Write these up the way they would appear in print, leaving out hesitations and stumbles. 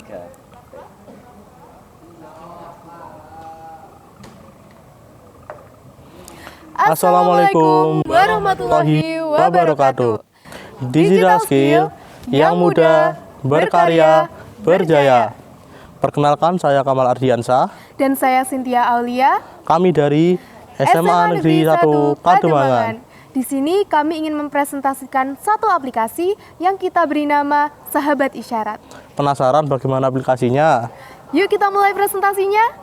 Ya. Assalamualaikum warahmatullahi wabarakatuh. Digital skill yang mudah, berkarya, berjaya. Perkenalkan, saya Kamal Ardiansyah. Dan saya Cynthia Aulia. Kami dari SMA Negeri 1 Pademangan. Di sini kami ingin mempresentasikan satu aplikasi yang kita beri nama Sahabat Isyarat. Penasaran bagaimana aplikasinya? Yuk kita mulai presentasinya.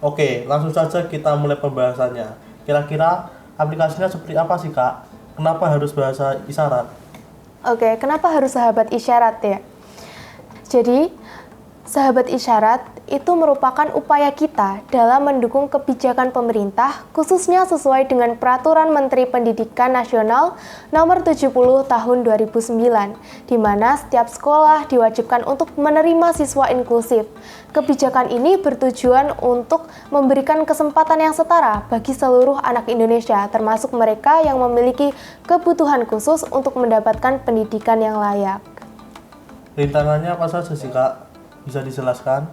Oke, langsung saja kita mulai pembahasannya. Kira-kira aplikasinya seperti apa sih, Kak? Kenapa harus bahasa isyarat? Oke, kenapa harus Sahabat Isyarat ya? Jadi, Sahabat Isyarat itu merupakan upaya kita dalam mendukung kebijakan pemerintah, khususnya sesuai dengan Peraturan Menteri Pendidikan Nasional Nomor 70 Tahun 2009, di mana setiap sekolah diwajibkan untuk menerima siswa inklusif. Kebijakan ini bertujuan untuk memberikan kesempatan yang setara bagi seluruh anak Indonesia, termasuk mereka yang memiliki kebutuhan khusus untuk mendapatkan pendidikan yang layak. Rintangannya apa saja sih, Kak? Bisa dijelaskan?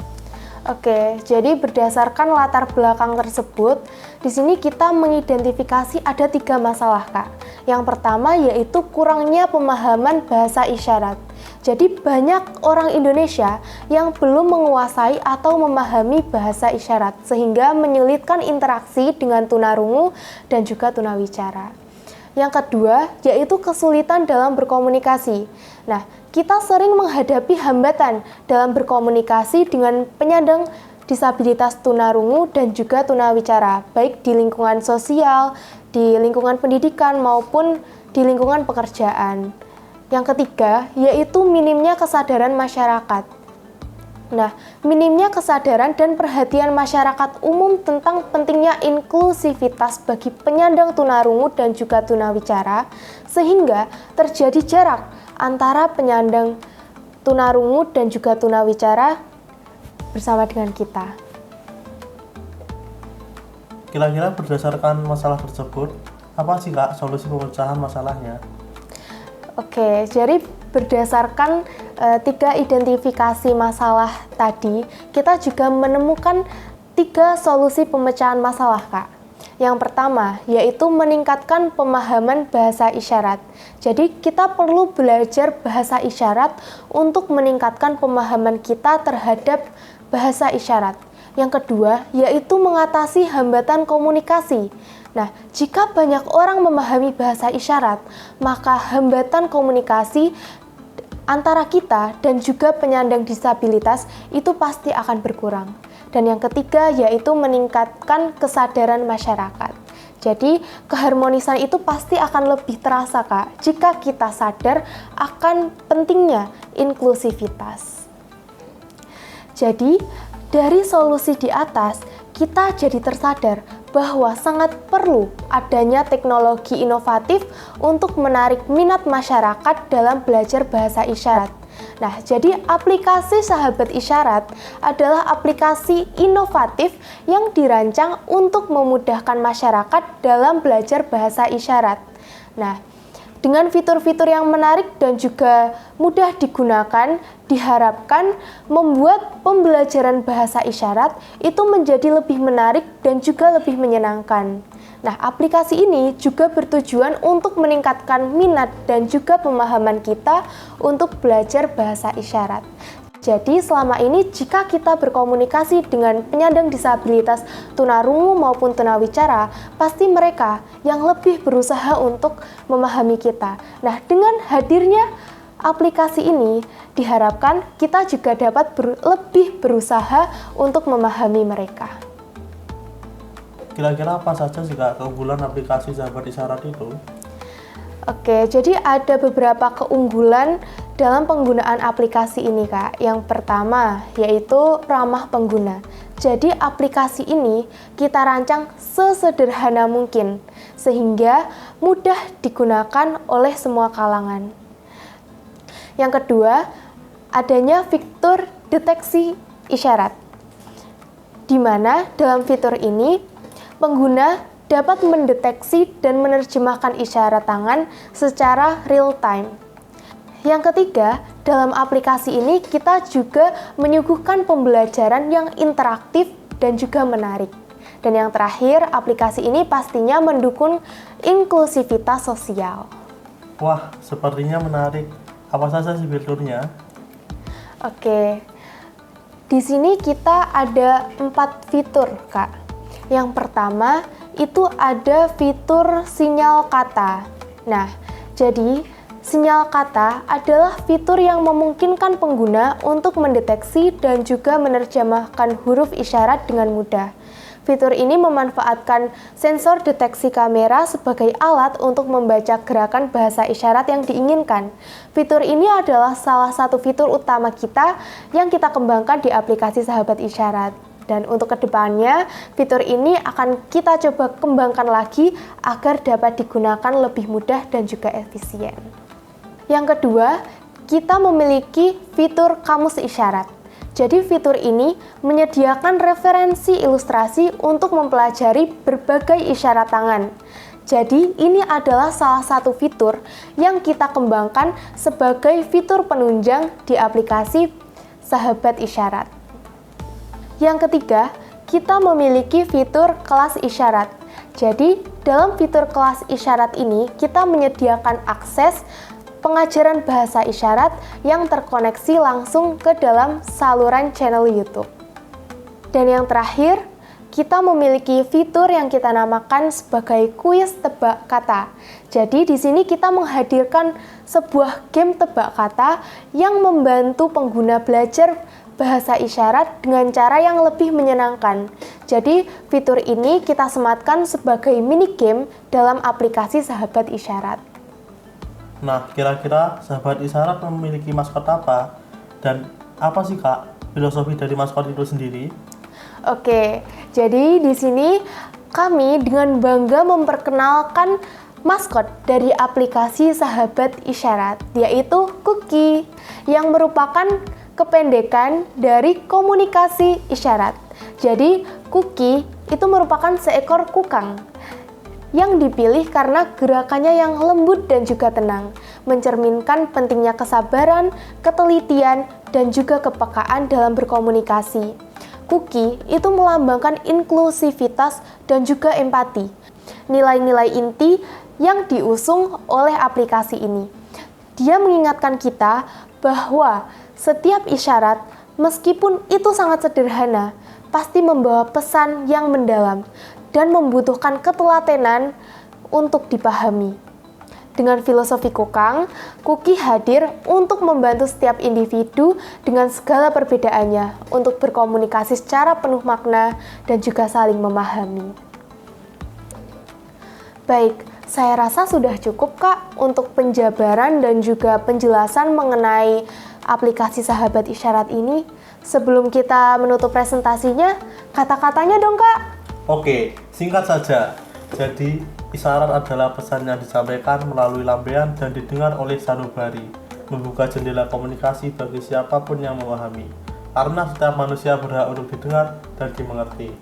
Oke, jadi berdasarkan latar belakang tersebut, di sini kita mengidentifikasi ada 3 masalah, Kak. Yang pertama yaitu kurangnya pemahaman bahasa isyarat. Jadi banyak orang Indonesia yang belum menguasai atau memahami bahasa isyarat, sehingga menyulitkan interaksi dengan tunarungu dan juga tunawicara. Yang kedua, yaitu kesulitan dalam berkomunikasi. Nah, kita sering menghadapi hambatan dalam berkomunikasi dengan penyandang disabilitas tunarungu dan juga tunawicara, baik di lingkungan sosial, di lingkungan pendidikan, maupun di lingkungan pekerjaan. Yang ketiga, yaitu minimnya kesadaran masyarakat. Nah, minimnya kesadaran dan perhatian masyarakat umum tentang pentingnya inklusivitas bagi penyandang tunarungu dan juga tunawicara, sehingga terjadi jarak antara penyandang tunarungu dan juga tunawicara bersama dengan kita. Kira-kira berdasarkan masalah tersebut, apa sih, Kak, solusi pemecahan masalahnya? Oke, jadi berdasarkan 3 identifikasi masalah tadi, kita juga menemukan 3 solusi pemecahan masalah, Kak. Yang pertama, yaitu meningkatkan pemahaman bahasa isyarat. Jadi, kita perlu belajar bahasa isyarat untuk meningkatkan pemahaman kita terhadap bahasa isyarat. Yang kedua, yaitu mengatasi hambatan komunikasi. Nah, jika banyak orang memahami bahasa isyarat, maka hambatan komunikasi antara kita dan juga penyandang disabilitas itu pasti akan berkurang. Dan yang ketiga yaitu meningkatkan kesadaran masyarakat. Jadi keharmonisan itu pasti akan lebih terasa, Kak, jika kita sadar akan pentingnya inklusivitas. Jadi dari solusi di atas kita jadi tersadar bahwa sangat perlu adanya teknologi inovatif untuk menarik minat masyarakat dalam belajar bahasa isyarat. Nah, jadi aplikasi Sahabat Isyarat adalah aplikasi inovatif yang dirancang untuk memudahkan masyarakat dalam belajar bahasa isyarat. Nah, dengan fitur-fitur yang menarik dan juga mudah digunakan, diharapkan membuat pembelajaran bahasa isyarat itu menjadi lebih menarik dan juga lebih menyenangkan. Nah, aplikasi ini juga bertujuan untuk meningkatkan minat dan juga pemahaman kita untuk belajar bahasa isyarat. Jadi selama ini jika kita berkomunikasi dengan penyandang disabilitas tunarungu maupun tunawicara, pasti mereka yang lebih berusaha untuk memahami kita. Nah, dengan hadirnya aplikasi ini diharapkan kita juga dapat lebih berusaha untuk memahami mereka. Kira-kira apa saja sih, Kak, keunggulan aplikasi Sahabat Isyarat itu? Oke, jadi ada beberapa keunggulan dalam penggunaan aplikasi ini, Kak. Yang pertama yaitu ramah pengguna. Jadi aplikasi ini kita rancang sesederhana mungkin sehingga mudah digunakan oleh semua kalangan. Yang kedua, adanya fitur deteksi isyarat, di mana dalam fitur ini pengguna dapat mendeteksi dan menerjemahkan isyarat tangan secara real time. Yang ketiga, dalam aplikasi ini kita juga menyuguhkan pembelajaran yang interaktif dan juga menarik. Dan yang terakhir, aplikasi ini pastinya mendukung inklusivitas sosial. Wah, sepertinya menarik. Apa saja sih fiturnya? Oke, di sini kita ada 4 fitur, Kak. Yang pertama, itu ada fitur sinyal kata. Nah, jadi sinyal kata adalah fitur yang memungkinkan pengguna untuk mendeteksi dan juga menerjemahkan huruf isyarat dengan mudah. Fitur ini memanfaatkan sensor deteksi kamera sebagai alat untuk membaca gerakan bahasa isyarat yang diinginkan. Fitur ini adalah salah satu fitur utama kita yang kita kembangkan di aplikasi Sahabat Isyarat. Dan untuk kedepannya, fitur ini akan kita coba kembangkan lagi agar dapat digunakan lebih mudah dan juga efisien. Yang kedua, kita memiliki fitur kamus isyarat. Jadi fitur ini menyediakan referensi ilustrasi untuk mempelajari berbagai isyarat tangan. Jadi ini adalah salah satu fitur yang kita kembangkan sebagai fitur penunjang di aplikasi Sahabat Isyarat. Yang ketiga, kita memiliki fitur kelas isyarat. Jadi dalam fitur kelas isyarat ini kita menyediakan akses pengajaran bahasa isyarat yang terkoneksi langsung ke dalam saluran channel YouTube. Dan yang terakhir, kita memiliki fitur yang kita namakan sebagai kuis tebak kata. Jadi di sini kita menghadirkan sebuah game tebak kata yang membantu pengguna belajar bahasa isyarat dengan cara yang lebih menyenangkan. Jadi fitur ini kita sematkan sebagai mini game dalam aplikasi Sahabat Isyarat. Nah, kira-kira Sahabat Isyarat memiliki maskot apa? Dan apa sih, Kak, filosofi dari maskot itu sendiri? Oke, jadi di sini kami dengan bangga memperkenalkan maskot dari aplikasi Sahabat Isyarat, yaitu Kuki, yang merupakan kependekan dari komunikasi isyarat. Jadi, Kuki itu merupakan seekor kukang yang dipilih karena gerakannya yang lembut dan juga tenang, mencerminkan pentingnya kesabaran, ketelitian, dan juga kepekaan dalam berkomunikasi. Kuki itu melambangkan inklusivitas dan juga empati, nilai-nilai inti yang diusung oleh aplikasi ini. Dia mengingatkan kita bahwa setiap isyarat, meskipun itu sangat sederhana, pasti membawa pesan yang mendalam dan membutuhkan ketelatenan untuk dipahami. Dengan filosofi kukang, Kuki hadir untuk membantu setiap individu dengan segala perbedaannya untuk berkomunikasi secara penuh makna dan juga saling memahami. Baik, saya rasa sudah cukup, Kak, untuk penjabaran dan juga penjelasan mengenai aplikasi Sahabat Isyarat ini. Sebelum kita menutup presentasinya, kata-katanya dong, Kak. Oke, singkat saja. Jadi, isyarat adalah pesan yang disampaikan melalui lambaian dan didengar oleh sanubari, membuka jendela komunikasi bagi siapapun yang memahami. Karena setiap manusia berhak untuk didengar dan dimengerti.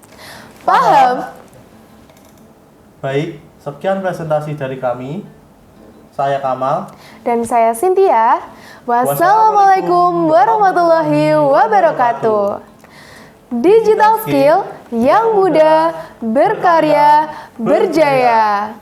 Paham? Baik, sekian presentasi dari kami. Saya Kamal. Dan saya Cynthia. Wassalamualaikum warahmatullahi wabarakatuh. Digital skill yang mudah, berkarya, berjaya.